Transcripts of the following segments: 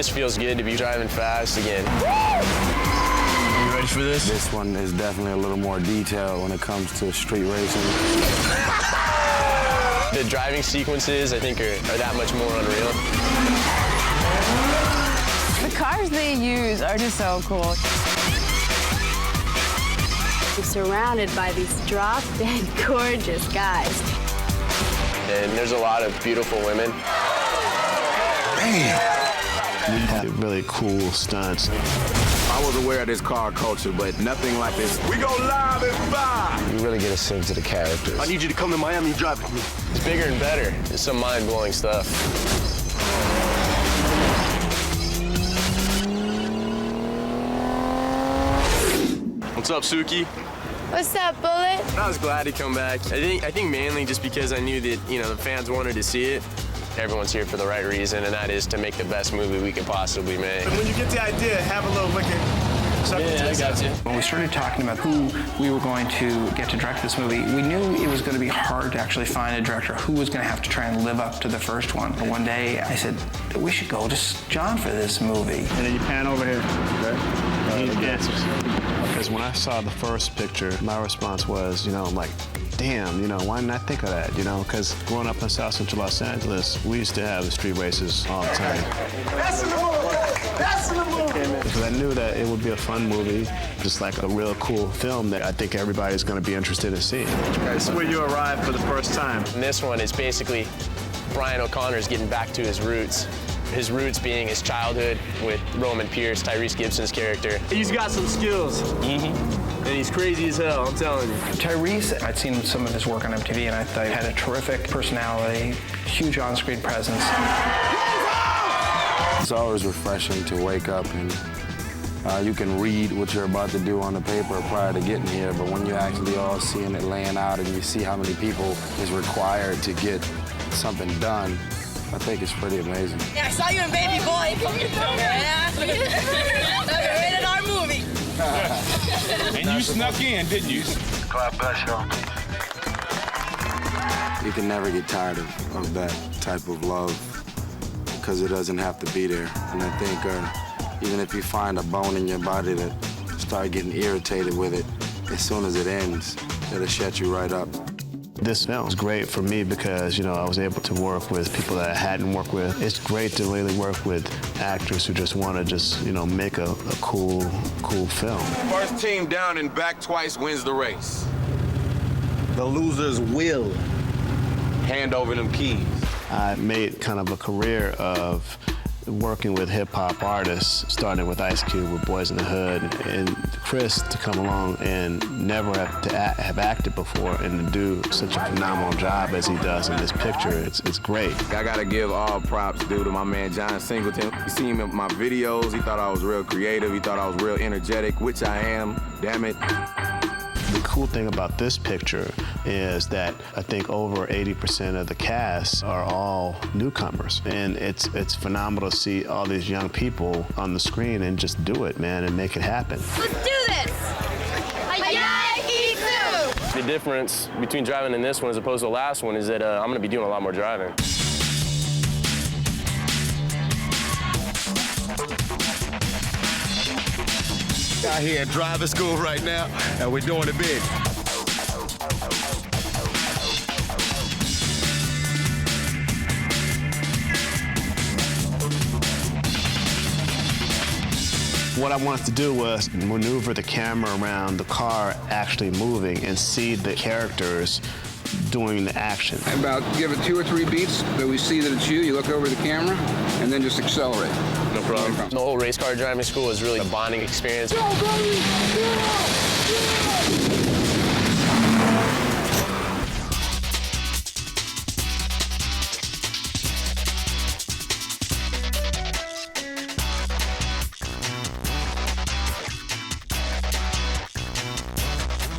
just feels good to be driving fast again. You ready for this? This one is definitely a little more detailed when it comes to street racing. The driving sequences, I think, are that much more unreal. The cars they use are just so cool. I'm surrounded by these drop-dead gorgeous guys. And there's a lot of beautiful women. Damn! We had really cool stunts. I was aware of this car culture, but nothing like this. We go live and buy! You really get a sense of the characters. I need you to come to Miami and drive with me. It's bigger and better. It's some mind-blowing stuff. What's up, Suki? What's up, Bullet? I was glad to come back. I think mainly just because I knew that, the fans wanted to see it. Everyone's here for the right reason, and that is to make the best movie we could possibly make. When you get the idea, have a little look at... Yeah, I got you. When we started talking about who we were going to get to direct this movie, we knew it was going to be hard to actually find a director who was going to have to try and live up to the first one. But one day, I said, we should go to John for this movie. And then you pan over here. Okay. He answers. Because when I saw the first picture, my response was, like, damn, why didn't I think of that, Because growing up in South Central Los Angeles, we used to have street races all the time. That's in the movie! That's in the movie! Because I knew that it would be a fun movie, just like a real cool film that I think everybody's going to be interested in seeing. This is where you arrived for the first time. And this one is basically Brian O'Connor's getting back to his roots. His roots being his childhood with Roman Pierce, Tyrese Gibson's character. He's got some skills. And he's crazy as hell, I'm telling you. Tyrese, I'd seen some of his work on MTV, and I thought he had a terrific personality, huge on-screen presence. It's always refreshing to wake up and you can read what you're about to do on the paper prior to getting here, but when you actually all seeing it laying out and you see how many people is required to get something done, I think it's pretty amazing. Yeah, I saw you in Baby Boy. Yeah. Rated R movie. And you snuck in, didn't you? God bless y'all. You can never get tired of that type of love because it doesn't have to be there. And I think even if you find a bone in your body that start getting irritated with it, as soon as it ends, it'll shut you right up. This film was great for me because, I was able to work with people that I hadn't worked with. It's great to really work with actors who just want to make a cool film. First team down and back twice wins the race. The losers will hand over them keys. I made kind of a career of working with hip-hop artists, starting with Ice Cube with Boys in the Hood, and Chris to come along and never have acted before and to do such a phenomenal job as he does in this picture. It's great. I gotta give all props due to my man John Singleton. You see him in my videos, he thought I was real creative, he thought I was real energetic, which I am, damn it. The cool thing about this picture is that I think over 80% of the cast are all newcomers. And it's phenomenal to see all these young people on the screen and just do it, man, and make it happen. Let's do this. Hizo. The difference between driving in this one as opposed to the last one is that I'm going to be doing a lot more driving. Out here at driving school right now, and we're doing it big. What I wanted to do was maneuver the camera around the car actually moving and see the characters doing the action. About give it 2 or 3 beats that we see that it's you. You look over the camera and then just accelerate. No problem. The whole race car driving school is really a bonding experience. Go, baby! Yeah!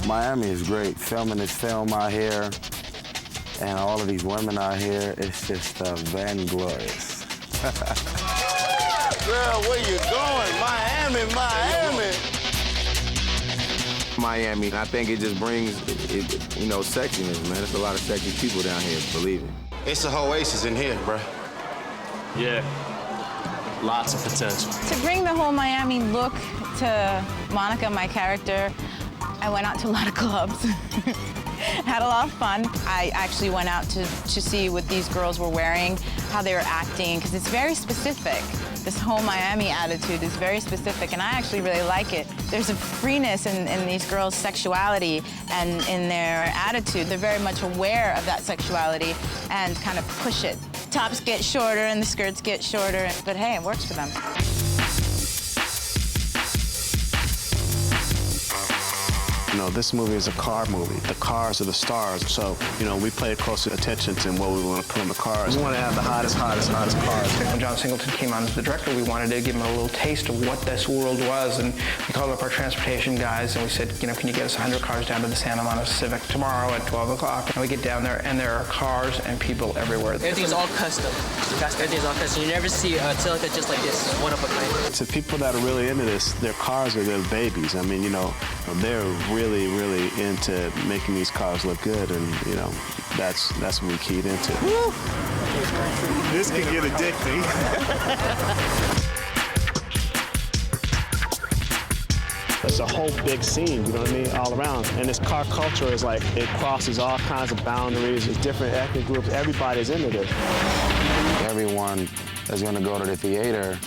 Miami is great. Filming this film out here and all of these women out here, it's just vainglorious. Girl, where you going? Miami, Miami. Miami, I think it just brings, sexiness, man. There's a lot of sexy people down here, believe it. It's a oasis in here, bro. Yeah. lots of potential. To bring the whole Miami look to Monica, my character, I went out to a lot of clubs. Had a lot of fun. I actually went out to see what these girls were wearing, how they were acting, because it's very specific. This whole Miami attitude is very specific, and I actually really like it. There's a freeness in these girls' sexuality and in their attitude. They're very much aware of that sexuality and kind of push it. Tops get shorter and the skirts get shorter, but hey, it works for them. You know, this movie is a car movie. The cars are the stars. So, you know, we pay close attention to what we want to put on the cars. We want to have the hottest cars. When John Singleton came on as the director, we wanted to give him a little taste of what this world was. And we called up our transportation guys and we said, you know, can you get us 100 cars down to the Santa Monica Civic tomorrow at 12 o'clock? And we get down there and there are cars and people everywhere. Everything's all custom. Everything's all custom. You never see a Celica just like this, one of a kind. To people that are really into this, their cars are their babies. I mean, you know, they're really into making these cars look good, and you know, that's what we keyed into. Woo! This can get addicting. It's a whole big scene, you know what I mean, all around. And this car culture is like, it crosses all kinds of boundaries. There's different ethnic groups. Everybody's into this. Everyone is going to go to the theater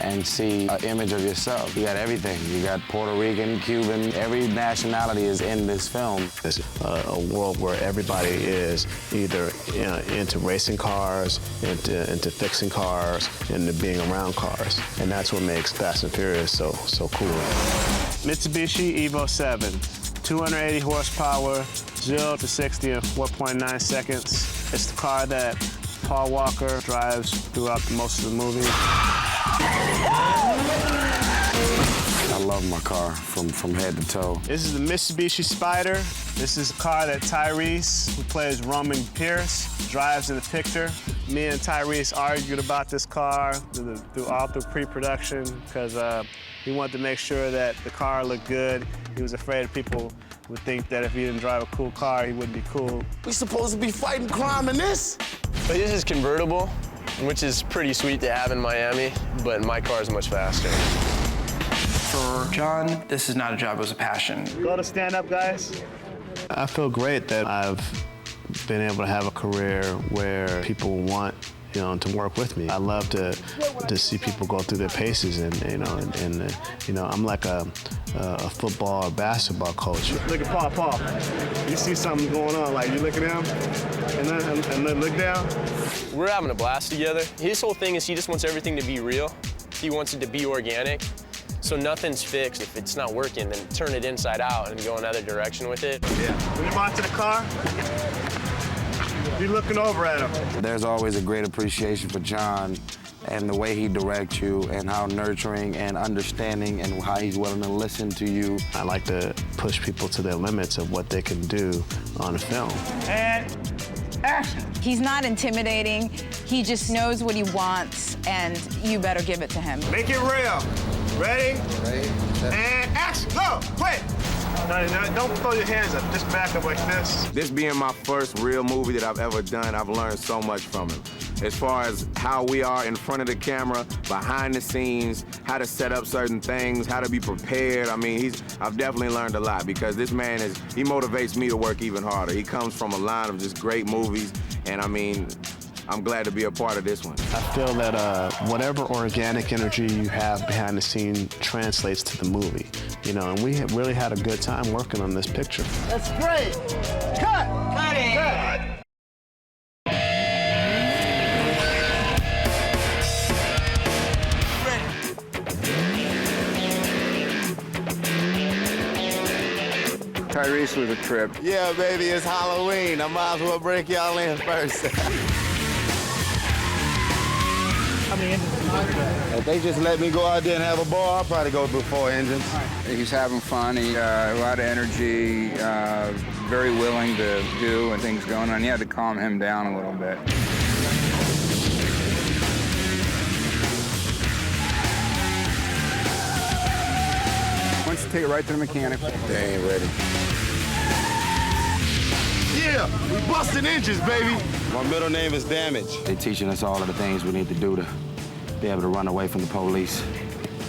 and see an image of yourself. You got everything. You got Puerto Rican, Cuban, every nationality is in this film. It's a world where everybody is either into racing cars, into fixing cars, into being around cars. And that's what makes Fast and Furious so cool. Mitsubishi Evo 7, 280 horsepower, 0 to 60 in 4.9 seconds. It's the car that Paul Walker drives throughout most of the movie. I love my car from head to toe. This is the Mitsubishi Spider. This is a car that Tyrese, who plays Roman Pierce, drives in the picture. Me and Tyrese argued about this car throughout the pre-production because he wanted to make sure that the car looked good. He was afraid people would think that if he didn't drive a cool car, he wouldn't be cool. We supposed to be fighting crime in this? But this is convertible, which is pretty sweet to have in Miami, but my car is much faster. For John, this is not a job, it was a passion. Go to stand up, guys. I feel great that I've been able to have a career where people want, you know, to work with me. I love to see people go through their paces, and you know, I'm like a football or basketball coach. Look at Paul. You see something going on, like you look at him, and then look down. We're having a blast together. His whole thing is he just wants everything to be real. He wants it to be organic. So nothing's fixed. If it's not working, then turn it inside out and go another direction with it. Yeah. When you walk to the car, be looking over at him. There's always a great appreciation for John and the way he directs you and how nurturing and understanding and how he's willing to listen to you. I like to push people to their limits of what they can do on a film. And action. He's not intimidating. He just knows what he wants, and you better give it to him. Make it real. Ready? Ready. And action. Go. Quick. No, don't throw your hands up. Just back up like this. This being my first real movie that I've ever done, I've learned so much from him. As far as how we are in front of the camera, behind the scenes, how to set up certain things, how to be prepared. I mean, I've definitely learned a lot because this man he motivates me to work even harder. He comes from a line of just great movies, and I mean, I'm glad to be a part of this one. I feel that whatever organic energy you have behind the scene translates to the movie, you know, and we really had a good time working on this picture. That's great. Cut. Cut it. Cut. Tyrese was a trip. Yeah, baby, it's Halloween. I might as well break y'all in first. If they just let me go out there and have a ball, I'll probably go through 4 engines. He's having fun. He a lot of energy, very willing to do and things going on. You had to calm him down a little bit. Why don't you take it right to the mechanic? They ain't ready. Yeah, we busting engines, baby. My middle name is Damage. They're teaching us all of the things we need to do to be able to run away from the police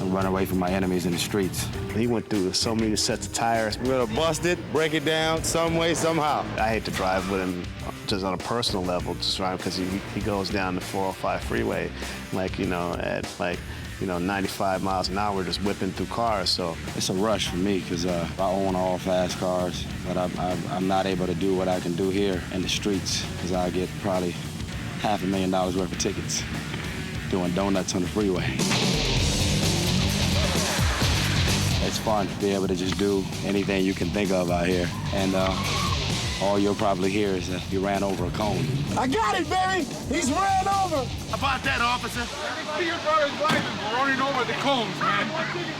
and run away from my enemies in the streets. He went through so many sets of tires. We're gonna bust it, break it down some way, somehow. I hate to drive with him just on a personal level, just drive because he goes down the 405 freeway, like, you know, at like, you know, 95 miles an hour, just whipping through cars. So it's a rush for me because I own all fast cars, but I'm not able to do what I can do here in the streets because I get probably $500,000 worth of tickets doing donuts on the freeway. It's fun to be able to just do anything you can think of out here. And all you'll probably hear is that you ran over a cone. I got it, baby! He's ran over! How about that, officer? Your brother's wife is running over the cones, man.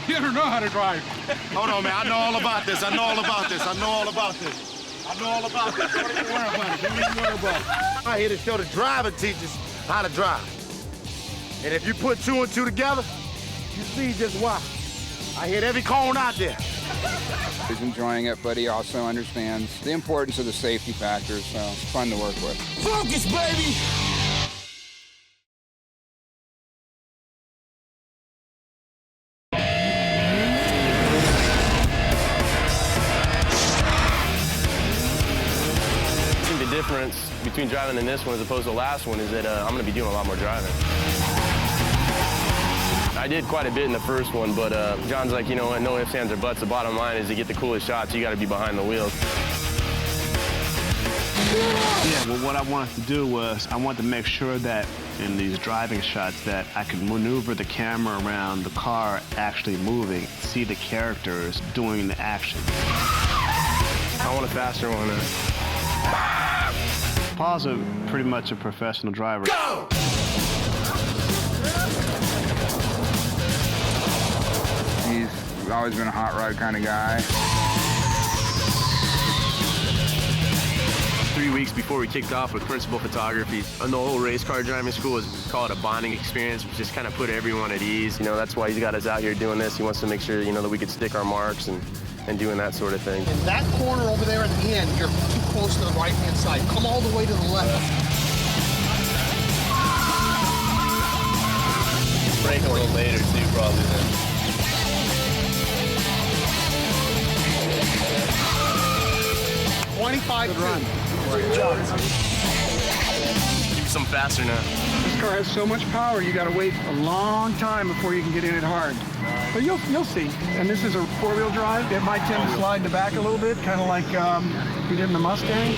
You don't know how to drive. Hold on, man. I know all about this. I know all about this. I know all about this. I know all about this. Don't even worry about it. Don't even worry about it. I'm here to show the driver teachers how to drive. And if you put two and two together, you see just why. I hit every cone out there. He's enjoying it, but he also understands the importance of the safety factors, so it's fun to work with. Focus, baby! I think the difference between driving in this one as opposed to the last one is that I'm going to be doing a lot more driving. I did quite a bit in the first one, but John's like, you know what, no ifs, ands, or buts. The bottom line is to get the coolest shots, you got to be behind the wheel. yeah, well, what I wanted to do was I wanted to make sure that in these driving shots that I could maneuver the camera around the car actually moving, see the characters doing the action. I want a faster one. Paul's pretty much a professional driver. Go! He's always been a hot rod kind of guy. 3 weeks before we kicked off with principal photography, and the whole race car driving school is called a bonding experience, which just kind of put everyone at ease. You know, that's why he's got us out here doing this. He wants to make sure, you know, that we could stick our marks and doing that sort of thing. In that corner over there at the end, you're too close to the right-hand side. Come all the way to the left. Break a little later, too, probably, then. 25 run. Keep some faster now. This car has so much power, you gotta wait a long time before you can get in it hard. But you'll see. And this is a four-wheel drive. It might tend to slide in the back a little bit, kind of like we did in the Mustang.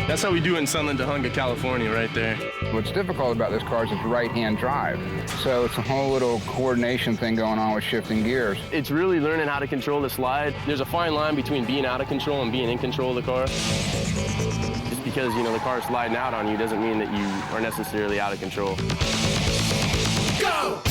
That's how we do it in Sunland, Tahunga, California, right there. What's difficult about this car is it's right-hand drive. So it's a whole little coordination thing going on with shifting gears. It's really learning how to control the slide. There's a fine line between being out of control and being in control of the car. Just because, you know, the car's sliding out on you doesn't mean that you are necessarily out of control. Go!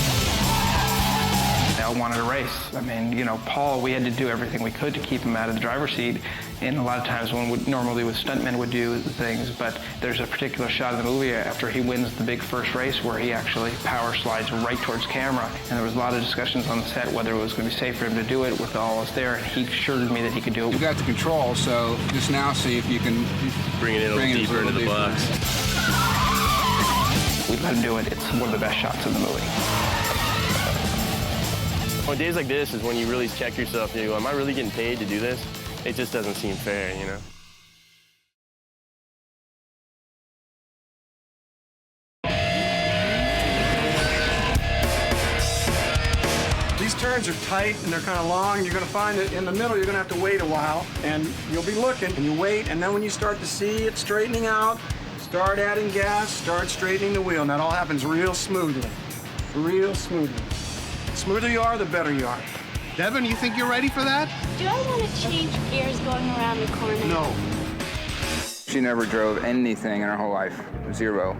I wanted to race. I mean, you know, Paul, we had to do everything we could to keep him out of the driver's seat. And a lot of times when normally with stuntmen would do things, but there's a particular shot in the movie after he wins the big first race where he actually power slides right towards camera. And there was a lot of discussions on the set whether it was going to be safe for him to do it with all us there. And he assured me that he could do it. You got the control, so just now see if you can bring it in a little deeper into the box. We let him do it. It's one of the best shots in the movie. On days like this is when you really check yourself and you go, am I really getting paid to do this? It just doesn't seem fair, you know? These turns are tight and they're kind of long. You're going to find that in the middle, you're going to have to wait a while. And you'll be looking and you wait. And then when you start to see it straightening out, start adding gas, start straightening the wheel. And that all happens real smoothly. Real smoothly. The smoother you are, the better you are. Devin, you think you're ready for that? Do I want to change gears going around the corner? No. She never drove anything in her whole life, zero.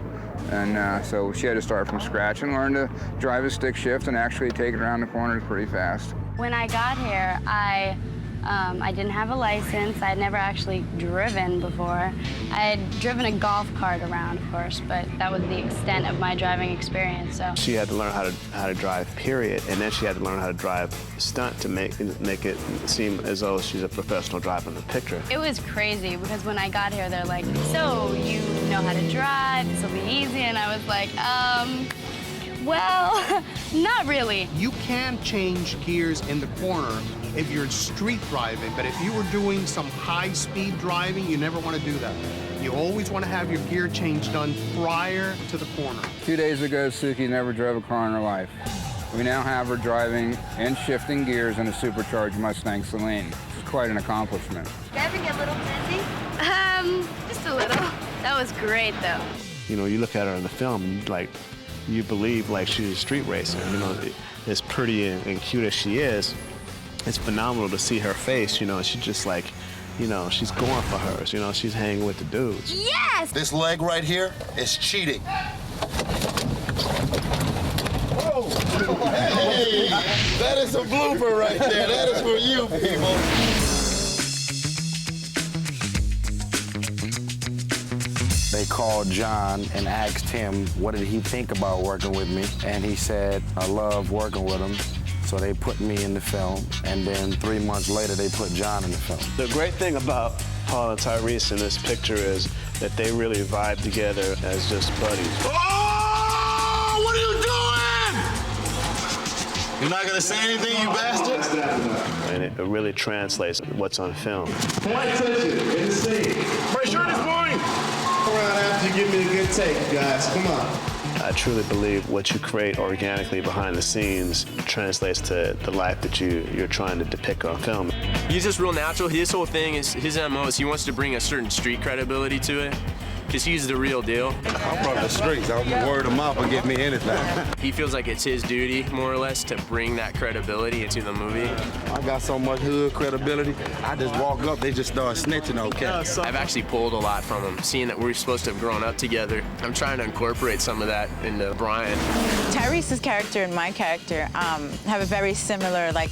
And so she had to start from scratch and learn to drive a stick shift and actually take it around the corners pretty fast. When I got here, I I didn't have a license. I had never actually driven before. I had driven a golf cart around, of course, but that was the extent of my driving experience. So she had to learn how to drive, period, and then she had to learn how to drive stunt to make it seem as though she's a professional driver in the picture. it was crazy because when I got here, they're like, "So you know how to drive? This will be easy," and I was like, well, not really. You can change gears in the corner if you're street driving, but if you were doing some high-speed driving, you never want to do that. You always want to have your gear change done prior to the corner. 2 days ago, Suki never drove a car in her life. We now have her driving and shifting gears in a supercharged Mustang Celine. This is quite an accomplishment. Did you ever get a little dizzy? Just a little. That was great, though. You know, you look at her in the film, like, you believe like she's a street racer. You know, as pretty and cute as she is, it's phenomenal to see her face. You know, she's just like, you know, she's going for hers. You know, she's hanging with the dudes. Yes! This leg right here is cheating. Whoa! Hey, that is a blooper right there. That is for you, people. They called John and asked him what did he think about working with me, and he said, I love working with him. So they put me in the film, and then 3 months later, they put John in the film. The great thing about Paul and Tyrese in this picture is that they really vibe together as just buddies. Oh, what are you doing? You're not gonna say anything, you bastard? And it really translates what's on film. Point attention in the scene. My shirt is blowing. Around after you give me a good take, guys. Come on. I truly believe what you create organically behind the scenes translates to the life that you're trying to depict on film. He's just real natural. His whole thing is, his MO is he wants to bring a certain street credibility to it, because he's the real deal. I'm from the streets. I'm word of mouth will get me anything. He feels like it's his duty, more or less, to bring that credibility into the movie. I got so much hood credibility, I just walk up, they just start snitching, okay? I've actually pulled a lot from him, seeing that we're supposed to have grown up together. I'm trying to incorporate some of that into Brian. Tyrese's character and my character have a very similar, like,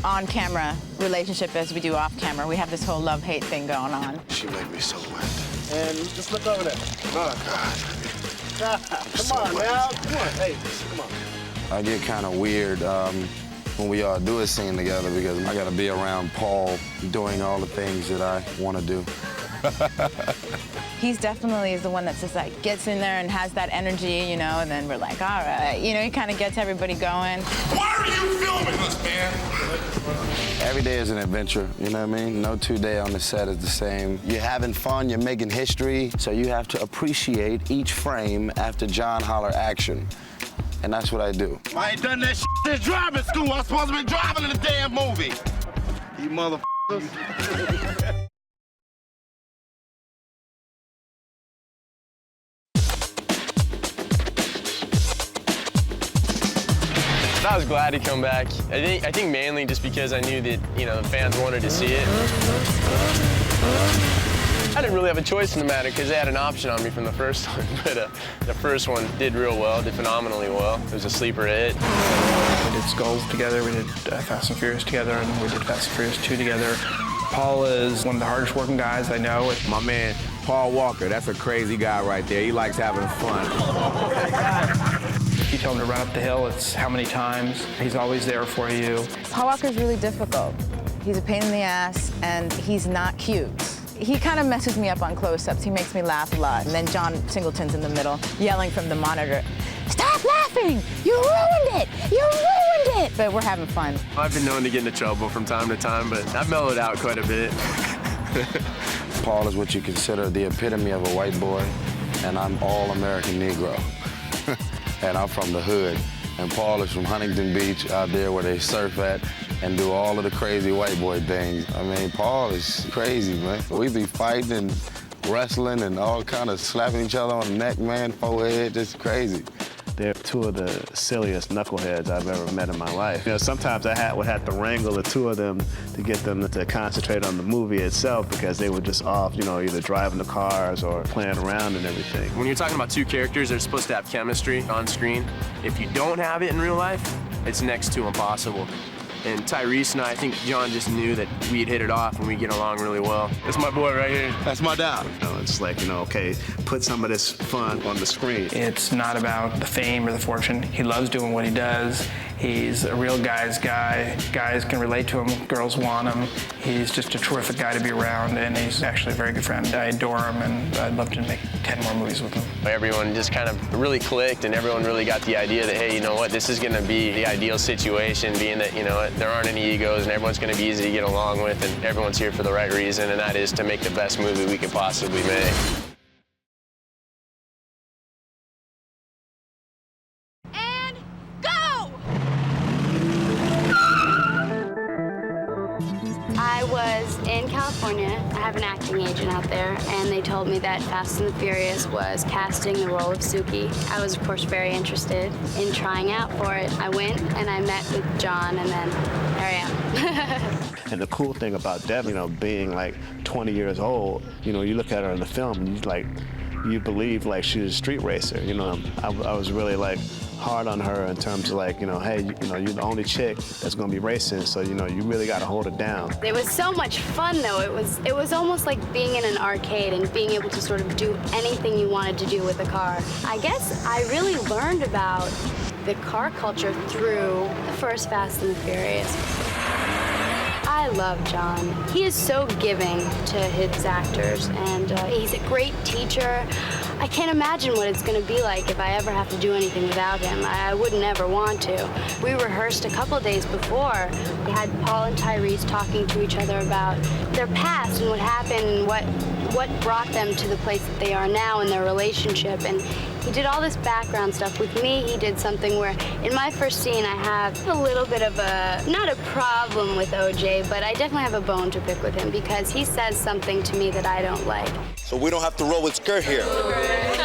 on-camera relationship as we do off-camera. We have this whole love-hate thing going on. She make me so wet. And just look over there. Oh, God. Come on, now. Come on, hey, come on. I get kind of weird when we all do a scene together because I got to be around Paul doing all the things that I want to do. He's definitely is the one that's just like gets in there and has that energy, you know, and then we're like, all right, you know, he kind of gets everybody going. Why are you filming us, man? Every day is an adventure, you know what I mean? No 2 day on the set is the same. You're having fun, you're making history, so you have to appreciate each frame after John holler action. And that's what I do. I ain't done that shit since driving school. I'm supposed to be driving in the damn movie. You motherfuckers. I was glad to come back. I think mainly just because I knew that, you know, the fans wanted to see it. I didn't really have a choice in the matter because they had an option on me from the first one, but the first one did real well, did phenomenally well. It was a sleeper hit. We did Skulls together, we did Fast and Furious together, and we did Fast and Furious 2 together. Paul is one of the hardest working guys I know. My man, Paul Walker, that's a crazy guy right there. He likes having fun. If you tell him to run up the hill, it's how many times. He's always there for you. Paul Walker's really difficult. He's a pain in the ass, and he's not cute. He kind of messes me up on close-ups. He makes me laugh a lot. And then John Singleton's in the middle, yelling from the monitor, "Stop laughing! You ruined it! You ruined it!" But we're having fun. I've been known to get into trouble from time to time, but I've mellowed out quite a bit. Paul is what you consider the epitome of a white boy, and I'm all American Negro. And I'm from the hood. And Paul is from Huntington Beach, out there where they surf at and do all of the crazy white boy things. I mean, Paul is crazy, man. We be fighting and wrestling and all kind of slapping each other on the neck, man, forehead, just crazy. They're two of the silliest knuckleheads I've ever met in my life. You know, sometimes I would have to wrangle the two of them to get them to concentrate on the movie itself because they were just off, you know, either driving the cars or playing around and everything. When you're talking about two characters that are supposed to have chemistry on screen, if you don't have it in real life, it's next to impossible. And Tyrese and I think John just knew that we'd hit it off and we'd get along really well. That's my boy right here. That's my dad. It's like, okay, put some of this fun on the screen. It's not about the fame or the fortune. He loves doing what he does. He's a real guy's guy. Guys can relate to him. Girls want him. He's just a terrific guy to be around, and he's actually a very good friend. I adore him, and I'd love to make 10 more movies with him. Everyone just kind of really clicked, and everyone really got the idea that, hey, you know what, this is going to be the ideal situation, being that, you know, there aren't any egos, and everyone's going to be easy to get along with, and everyone's here for the right reason, and that is to make the best movie we could possibly make. I was in California. I have an acting agent out there, and they told me that Fast and the Furious was casting the role of Suki. I was, of course, very interested in trying out for it. I went and I met with John, and then there I am. And the cool thing about Deb, being like 20 years old, you look at her in the film, and you believe like she's a street racer. I was really like hard on her in terms of like, hey, you're the only chick that's gonna be racing, so you really gotta hold it down. It was so much fun though. It was almost like being in an arcade and being able to sort of do anything you wanted to do with a car. I guess I really learned about the car culture through the first Fast and the Furious. I love John. He is so giving to his actors, and he's a great teacher. I can't imagine what it's going to be like if I ever have to do anything without him. I wouldn't ever want to. We rehearsed a couple days before. We had Paul and Tyrese talking to each other about their past and what happened and what brought them to the place that they are now in their relationship. And he did all this background stuff. With me, he did something where in my first scene, I have a little bit of not a problem with OJ, but I definitely have a bone to pick with him because he says something to me that I don't like. So we don't have to roll with skirt here.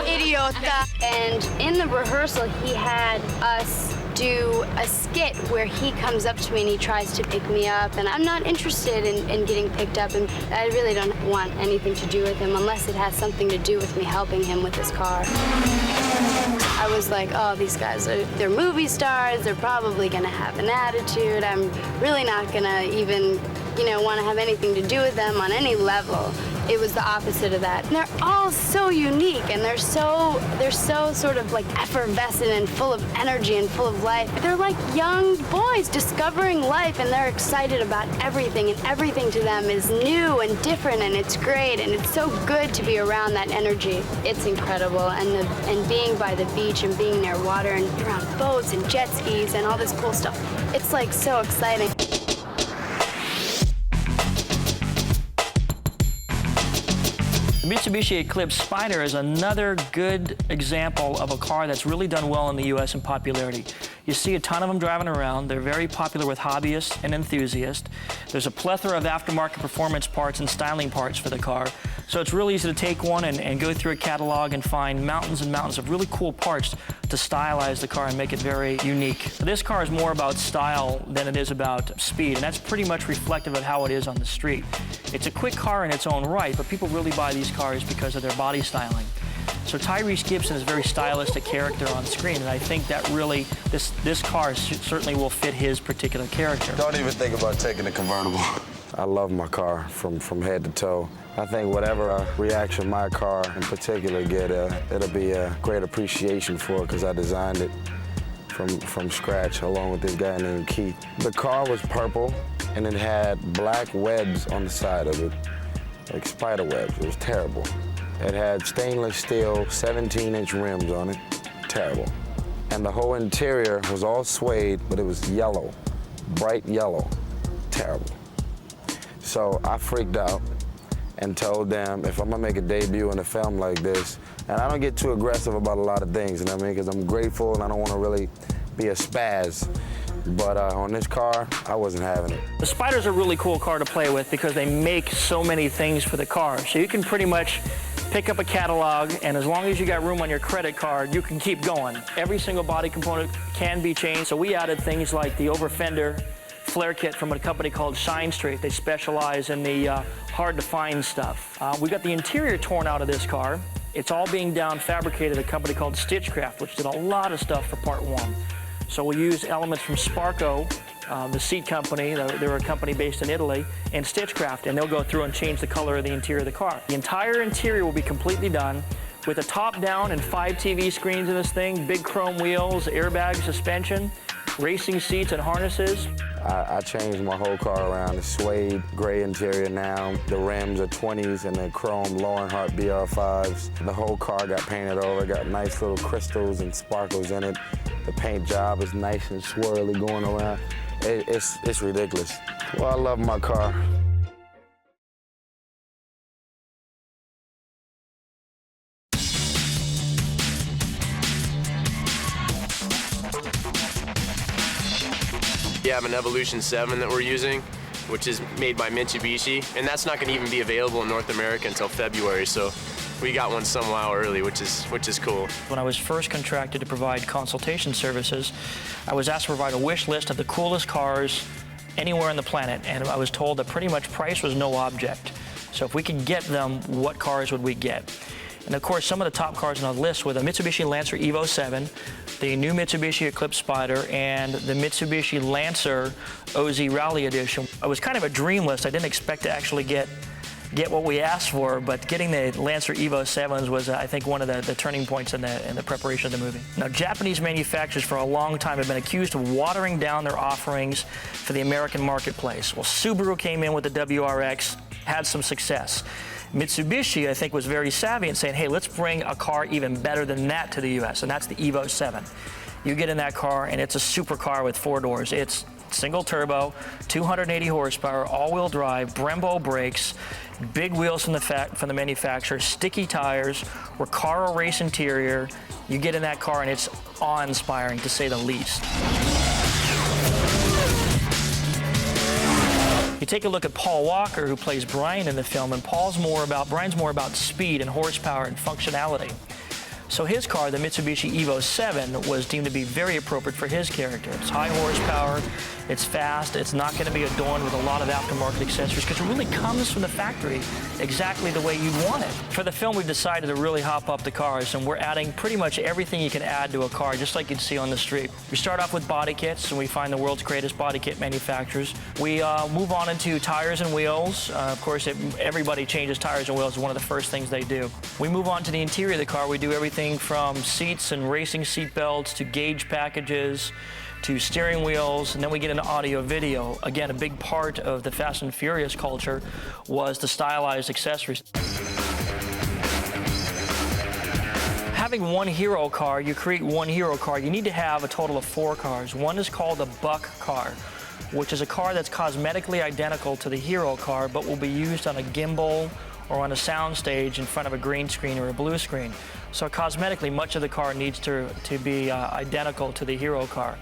Idiota. And in the rehearsal, he had us do a skit where he comes up to me and he tries to pick me up, and I'm not interested in getting picked up, and I really don't want anything to do with him unless it has something to do with me helping him with his car. I was like, oh, these guys, they're movie stars, they're probably gonna have an attitude, I'm really not gonna even, want to have anything to do with them on any level. It was the opposite of that. And they're all so unique, and they're so sort of like effervescent and full of energy and full of life. They're like young boys discovering life, and they're excited about everything, and everything to them is new and different, and it's great, and it's so good to be around that energy. It's incredible, and being by the beach and being near water and around boats and jet skis and all this cool stuff, it's like so exciting. The Mitsubishi Eclipse Spider is another good example of a car that's really done well in the U.S. in popularity. You see a ton of them driving around. They're very popular with hobbyists and enthusiasts. There's a plethora of aftermarket performance parts and styling parts for the car. So it's really easy to take one and go through a catalog and find mountains and mountains of really cool parts to stylize the car and make it very unique. This car is more about style than it is about speed, and that's pretty much reflective of how it is on the street. It's a quick car in its own right, but people really buy these cars because of their body styling. So Tyrese Gibson is a very stylistic character on screen, and I think that really, this car certainly will fit his particular character. Don't even think about taking a convertible. I love my car from head to toe. I think whatever reaction my car in particular get, it'll be a great appreciation for it because I designed it from scratch along with this guy named Keith. The car was purple and it had black webs on the side of it, like spider webs. It was terrible. It had stainless steel 17-inch rims on it, terrible. And the whole interior was all suede, but it was yellow, bright yellow, terrible. So I freaked out and told them if I'm gonna make a debut in a film like this, and I don't get too aggressive about a lot of things, you know what I mean, because I'm grateful and I don't want to really be a spaz. But on this car, I wasn't having it. The Spider's a really cool car to play with because they make so many things for the car. So you can pretty much pick up a catalog, and as long as you got room on your credit card, you can keep going. Every single body component can be changed. So we added things like the over fender flare kit from a company called Shine Street. They specialize in the hard-to-find stuff. We got the interior torn out of this car. It's all being down fabricated at a company called Stitchcraft, which did a lot of stuff for part one. So we use elements from Sparco the seat company, they're a company based in Italy, and Stitchcraft, and they'll go through and change the color of the interior of the car. The entire interior will be completely done with a top down and 5 TV screens in this thing, big chrome wheels, airbag suspension, racing seats and harnesses. I changed my whole car around. It's suede, gray interior now. The rims are 20s and then chrome Laurenhart BR5s. The whole car got painted over, got nice little crystals and sparkles in it. The paint job is nice and swirly going around. It's ridiculous. Well, I love my car. We have an Evolution 7 that we're using, which is made by Mitsubishi, and that's not going to even be available in North America until February, so we got one some while early, which is cool. When I was first contracted to provide consultation services, I was asked to provide a wish list of the coolest cars anywhere on the planet, and I was told that pretty much price was no object. So if we could get them, what cars would we get? And of course, some of the top cars on the list were the Mitsubishi Lancer Evo 7, the new Mitsubishi Eclipse Spider, and the Mitsubishi Lancer OZ Rally Edition. It was kind of a dream list. I didn't expect to actually get what we asked for, but getting the Lancer Evo 7s was, I think, one of the turning points in the preparation of the movie. Now, Japanese manufacturers for a long time have been accused of watering down their offerings for the American marketplace. Well, Subaru came in with the WRX, had some success. Mitsubishi, I think, was very savvy in saying, hey, let's bring a car even better than that to the U.S., and that's the Evo 7. You get in that car, and it's a supercar with 4 doors. It's single turbo, 280 horsepower, all-wheel drive, Brembo brakes, big wheels from the manufacturer, sticky tires, Recaro race interior. You get in that car, and it's awe-inspiring, to say the least. You take a look at Paul Walker, who plays Brian in the film, and Brian's more about speed and horsepower and functionality. So his car, the Mitsubishi Evo 7, was deemed to be very appropriate for his character. It's high horsepower, it's fast, it's not going to be adorned with a lot of aftermarket accessories because it really comes from the factory exactly the way you'd want it. For the film, we've decided to really hop up the cars, and we're adding pretty much everything you can add to a car, just like you'd see on the street. We start off with body kits, and we find the world's greatest body kit manufacturers. We move on into tires and wheels. Of course, everybody changes tires and wheels. It's one of the first things they do. We move on to the interior of the car. We do everything from seats and racing seat belts to gauge packages to steering wheels, and then we get into audio video. Again, a big part of the Fast and Furious culture was the stylized accessories. Having one hero car, you create one hero car, you need to have a total of 4 cars. One is called a buck car, which is a car that's cosmetically identical to the hero car, but will be used on a gimbal or on a sound stage in front of a green screen or a blue screen. So cosmetically, much of the car needs to be identical to the hero car.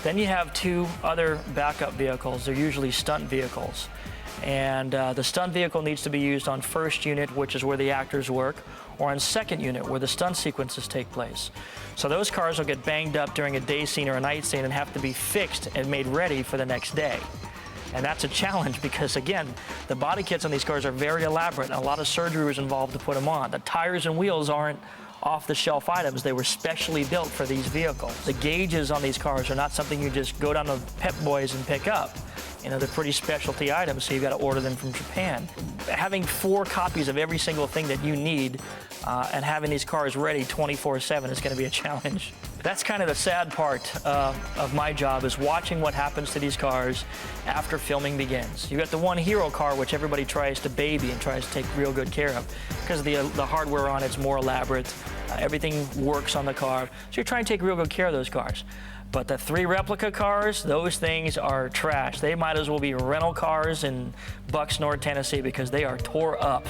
Then you have 2 other backup vehicles. They're usually stunt vehicles. And the stunt vehicle needs to be used on first unit, which is where the actors work, or on second unit, where the stunt sequences take place. So those cars will get banged up during a day scene or a night scene and have to be fixed and made ready for the next day. And that's a challenge because, again, the body kits on these cars are very elaborate, and a lot of surgery was involved to put them on. The tires and wheels aren't off-the-shelf items. They were specially built for these vehicles. The gauges on these cars are not something you just go down to Pep Boys and pick up. You know, they're pretty specialty items, so you've got to order them from Japan. Having 4 copies of every single thing that you need and having these cars ready 24/7 is going to be a challenge. That's kind of the sad part of my job, is watching what happens to these cars after filming begins. You got the one hero car, which everybody tries to baby and tries to take real good care of because the hardware on it's more elaborate. Everything works on the car, so you're trying to take real good care of those cars. But the 3 replica cars, those things are trash. They might as well be rental cars in Bucks, North Tennessee, because they are tore up.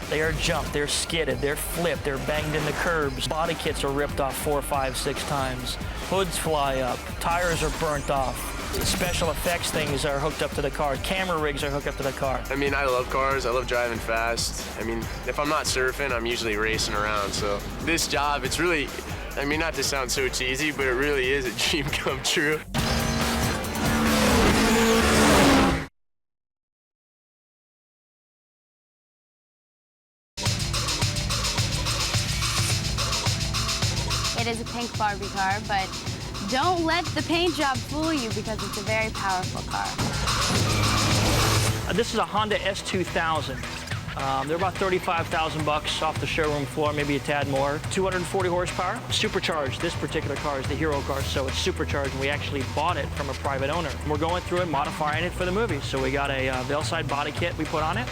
They are jumped, they're skidded, they're flipped, they're banged in the curbs. Body kits are ripped off 4, 5, 6 times. Hoods fly up, tires are burnt off. Special effects things are hooked up to the car. Camera rigs are hooked up to the car. I mean, I love cars. I love driving fast. I mean, if I'm not surfing, I'm usually racing around. So this job, it's really, I mean, not to sound so cheesy, but it really is a dream come true. It is a pink Barbie car, but Don't let the paint job fool you because it's a very powerful car. This is a Honda S2000. They're about $35,000 off the showroom floor, maybe a tad more. 240 horsepower, supercharged. This particular car is the hero car, so it's supercharged, and we actually bought it from a private owner. We're going through it, modifying it for the movie. So we got a Veilside body kit we put on it,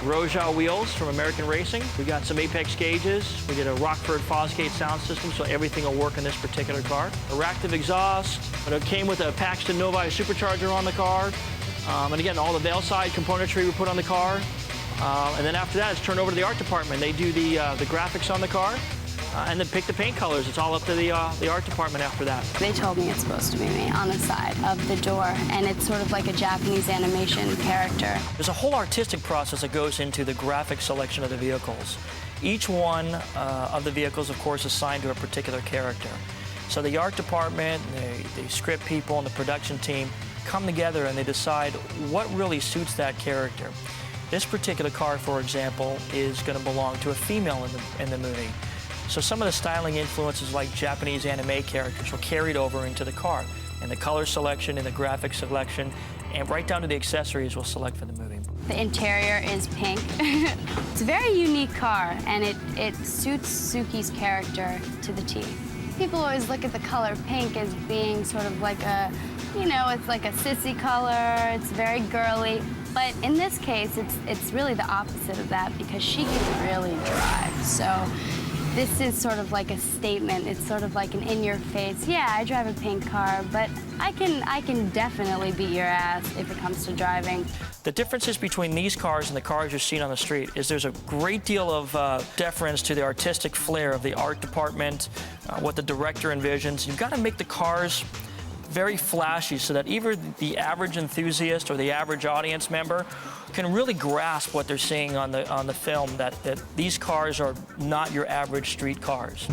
Roja wheels from American Racing. We got some Apex gauges. We did a Rockford Fosgate sound system, so everything will work in this particular car. A Reactive exhaust, but it came with a Paxton Novi supercharger on the car. And again, all the Veilside componentry we put on the car. And then after that, it's turned over to the art department. They do the graphics on the car, and then pick the paint colors. It's all up to the art department after that. They told me it's supposed to be me on the side of the door, and it's sort of like a Japanese animation character. There's a whole artistic process that goes into the graphic selection of the vehicles. Each one of the vehicles, of course, is assigned to a particular character. So the art department, the script people, and the production team come together and they decide what really suits that character. This particular car, for example, is going to belong to a female in the movie. So some of the styling influences like Japanese anime characters were carried over into the car. And the color selection and the graphic selection, and right down to the accessories we'll select for the movie. The interior is pink. It's a very unique car, and it suits Suki's character to the T. People always look at the color pink as being sort of like a, you know, it's like a sissy color, it's very girly. But in this case, it's really the opposite of that because she can really drive. So this is sort of like a statement. It's sort of like an in-your-face, yeah, I drive a pink car, but I can definitely beat your ass if it comes to driving. The differences between these cars and the cars you've seen on the street is there's a great deal of deference to the artistic flair of the art department, what the director envisions. You've got to make the cars very flashy so that even the average enthusiast or the average audience member can really grasp what they're seeing on the film, that these cars are not your average street cars.